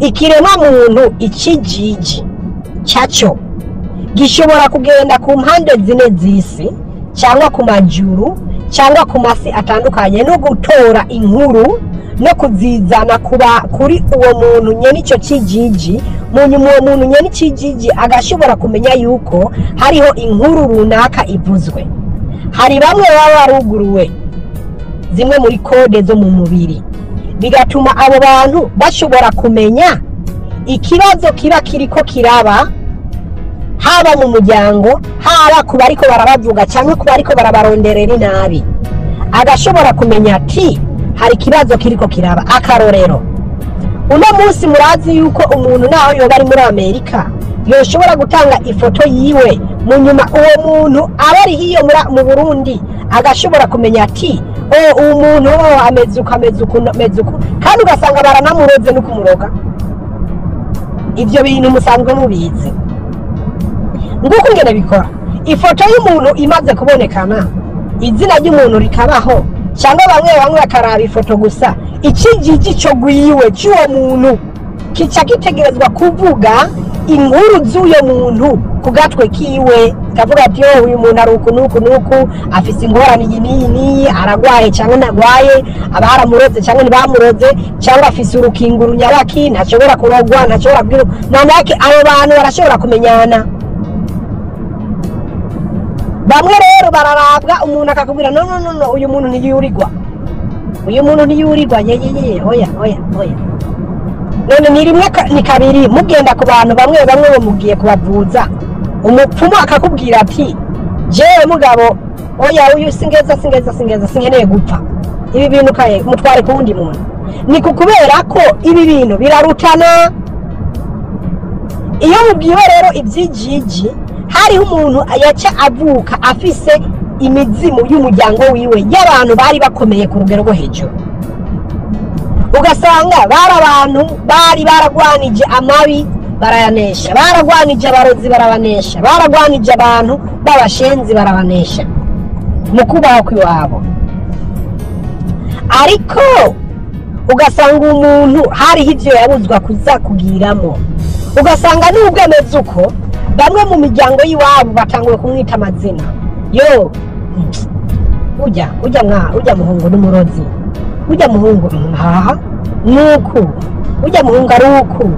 ikiremwa muntu ikijiji cyaco gishobora kugenda ku mpande zine z'isi cyangwa ku majuru cyangwa ku masi atandukanye no gutora inkuru no kuzizana kuri uwo muntu nyene ico kijiji munyuma uwo muntu nyene ikijiji agashobora kumenya yuko hariho inkuru runaka ivuzwe. Hari bamwe baba baruguruwe zimwe muri kode zo mu mubiri bigatuma abo bantu bashobora kumenya ikibazo kiba kiriko kiraba haba mu muryango, haba ku bariko barabavuga cyangwa ku bariko barabaronderera inabi. Agashobora kumenya ati hari ikibazo kiriko kiraba. Akarorero, uno munsi murazi yuko umuntu naho yoba ari muri Amerika yoshobora gutanga ifoto yiwe, mu nyuma uwo muntu aba ari hiyo mu Burundi agashobora kumenya ati uwo muntu ameze uku kandi ugasanga baranamuroze no kumuroga. Ibyo bintu musanzwe mubizi. Nguko ngene bikora. Ifoto y'umuntu imaze kubonekana, izina ry'umuntu rikabaho, cyangwa bamwe bakaraba ifoto gusa, ikijiji cyo gwiwe cy'uwo muntu kica gitegerezwa kuvuga inkuru z'uyo muntu ku gatwe kiwe, kavuga ati uyu muntu ari uku nuku afise ingorane iyi aragwaye cyangwa ntagwaye, abaramuroze cyangwa ntibamuroze, cyangwa afise urukinguru nyabaki ntashobora kurogwa, ntashobora kubwira nanake. Abo bantu barashobora kumenyana. Bamwe rero bararabwa, umuntu akakubwira no uyu muntu ntiyurirwa, oya. None ni rimwe ni kabiri mugenda ku bantu bamwe mugiye kubavuza, umupfumu akakubwira ati jewe mugabo oya uyu singeza singeneye gupfa, ibi bintu kaye mutware ku wundi muntu. Ni kukubera ko ibi bintu birarutana. Iyo mubwiwe rero ibyijiji, hariho umuntu yaca avuka afise imizimu y'umuryango wiwe y'abantu bari bakomeye ku rugero rwo hejuru, ugasanga bari abantu bari baragwanije amabi barayanesha, baragwanije abarozi barabanesha, baragwanije abantu b'abashenzi barabanesha mu kubaho kw'iwabo. Ariko ugasanga umuntu hariho ivyo yabuzwa kuza kugiramo, ugasanga nubwo ameze uko, bamwe mu miryango y'iwabo batanguye kumwita amazina. Yo ujya muhungu n'umurozi, ujya muhungu nuku, ujya muhungu ari uku.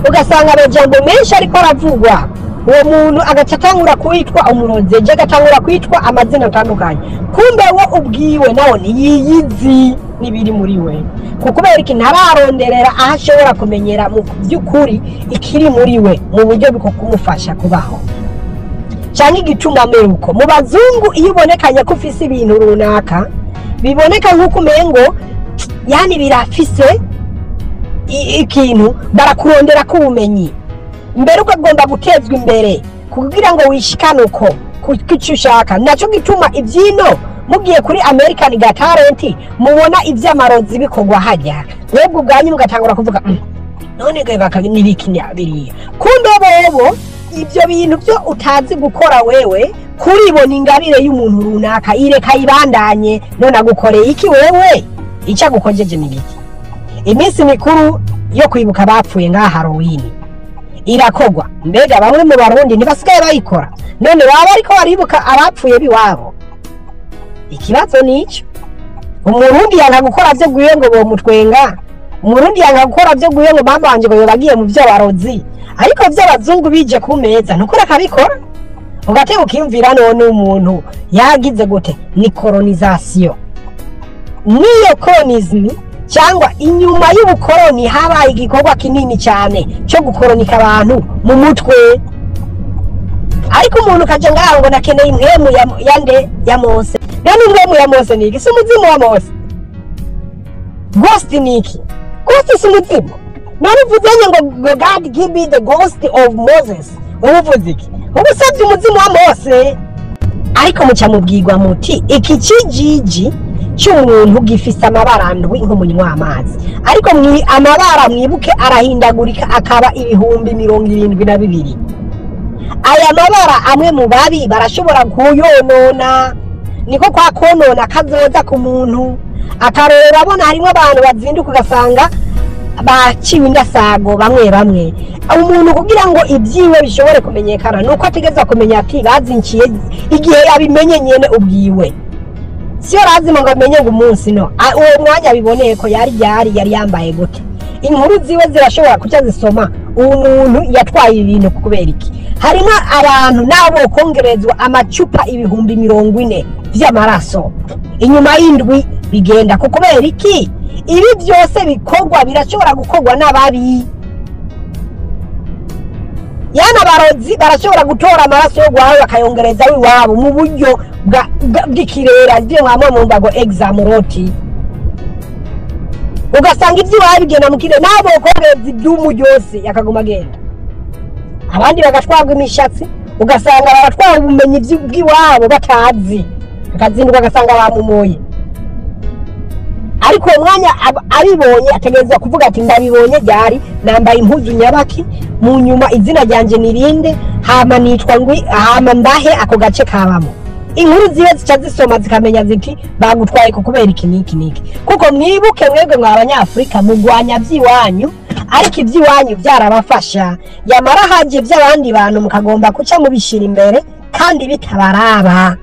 Ugasanga amajambo menshi ariko aravugwa, uwo muntu agacatangura kwitwa umurozi, agatangura kwitwa amazina atandukanye. Kumbe we ubwiwe nawo niyizi nibiri muri we, kukubera iki ntararonderera aho ashobora kumenyera mu by'ukuri ikiri muri we mu buryo bwo kumufasha kubaho. Cyangwa igituma meruko mu bazungu, iyo ubonekanye ko ufise ibintu runaka biboneka nk'uko umengo yani birafise ikintu, barakurondera ko ubumenyi mbere ukagomba gutezwa imbere kugira ngo wishikane uko kucyo ushaka. Naco gituma ibyino mugiye kuri American Got Talent mubona ivy'amarozi bikogwa hajya, webwe ubwanyu mugatangura kuvuga none gaye bakabinibikini abiriya. Kumbe bobo ibyo bintu byo utazi gukora wewe kuribona ingabire y'umuntu runaka ireka ibandanye, none agukoreye iki wewe? Ica gukojeje nibiki? Iminsi mikuru yo kwibuka bapfuye nga Halloween irakogwa, mbega bamwe mu Barundi ntibasigaye bayikora, none baba ariko baribuka abapfuye biwabo. Ikibazo nico, umurundi yanga gukora byo guye ngo bo mutwenga, umurundi yanga gukora byo guye ngo bambanje ngo bagiye mu byo barozi, ariko byo abazungu bije ku meza nukora kabikora. Ugate ukimvira none umuntu yagize gute? Ni colonization. Niyo colonism cyangwa inyuma y'ubukoroni habaye igikorwa kinini cyane cyo gukoronika abantu mu mutwe. Ariko umuntu kaje ngaho ngo nakeneye impwemu ya Mose. Nani impwemu ya Mose ni iki? Umuzimu wa Mose. Ghost ni iki? Ghost si umuzimu. Nani vuzenye ngo God give me the ghost of Moses. Uvuze iki? Ubusabye umuzimu wa Mose. Ariko muca mubwirwa muti iki kijiji cy'umuntu gifise amabara ndwi nk'umunywa amazi, ariko amabara mwibuke arahindagurika akaba ibihumbi 72. Aya mabara amwe mu babi barashobora kuyonona, niko kwa konona kazoza ku muntu. Akarora abona harimo abantu bazinduka ugasanga baciwe indasago bamwe bamwe umuntu kugira ngo ibyiwe bishobore kumenyekana nuko ategeza kumenya ati bazinciye igihe yabimenye nyene ubwiwe siyo lazima ngo amenye ngo umunsi no uwo mwanya biboneye ko yari yambaye gute inkuru ziwe zirashobora kuca zisoma umuntu yatwaye ibintu kubera iki harimo abantu nabo kongerezwa amacupa ibihumbi 40 vy'amaraso inyuma y'indwi bigenda kubera iki ibi byose bikorwa birashobora gukorwa n'ababi yana barozi barashobora gutora amaraso yo gwawe bakayongereza wiwabo mu buryo bw'ikirera byo nkamwe mu mbago exam roti ugasanga ibyo babigena mukire nabo kongereza ibyumu byose yakaguma genda abandi bagatwagwa imishatsi ugasanga baratwara ubumenyi bw'iwabo batazi akazindi bagasanga bamumoye ariko umwanya abibonye ategereza kuvuga ati ndabibonye ryari nambaye impuzu nyabaki mu nyuma izina ryanje nirinde hama nitwa ngwi hama ndahe ako gace kabamo inkuru ziwe zica zisoma zikamenya ziti bagutwaye kubera iki niki kuko mwibuke mwebwe mw'abanyafrika mugwanya byiwanyu ariko ibyiwanyu byarabafasha yamara haje by'abandi bantu mukagomba kuca mubishira imbere kandi bitabaraba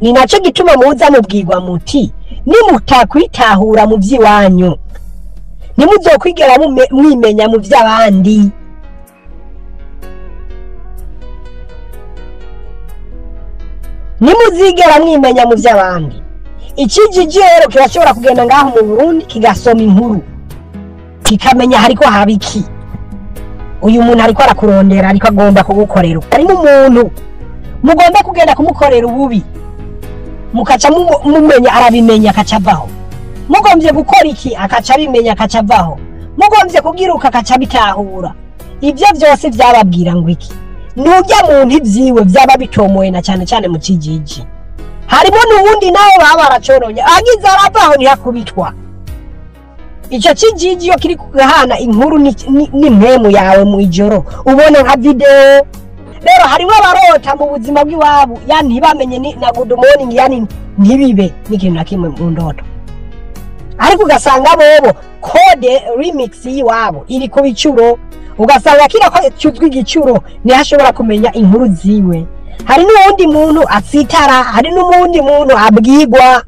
ni naco gituma muza mubwirwa muti nimutakwitahura mu byiwanyu nimuzokwigera mwimenya mu by'abandi nimuzigera mwimenya mu by'abandi ikijiji rero kirashobora kugenda ngaho mu Burundi kigasoma inkuru kikamenya hariko habiki uyu muntu ariko arakurondera ariko agomba kugukorera harimo umuntu mugomba kugenda kumukorera ububi mukaca mumenya arabimenya akacavaho mugombye gukora iki akaca bimenya akacavaho mugombye kugiruka akaca bitahura ibyo byose byababwira ngo iki nujya muntu ibyiwe byaba bitomoye na cyane mu kijiji harimo n'ubundi nawe baba baracoronye agize aravaho ntiyakubitwa icyo kijiji yo kiri kugahana inkuru n'impemu yawe mu ijoro ubona nka video rero harimo abarota mu buzima bw'iwabo yani ntibamenye na good morning yani ntibibe n'ikintu na kimwe mu ndoto ariko ugasanga bobo code remix yiwabo iri ku bicuro ugasanga kira ko cyuzwi igicuro ni hashobora kumenya inkuru ziwe hari n'uwundi muntu asitara hari n'uwundi muntu abwigwa.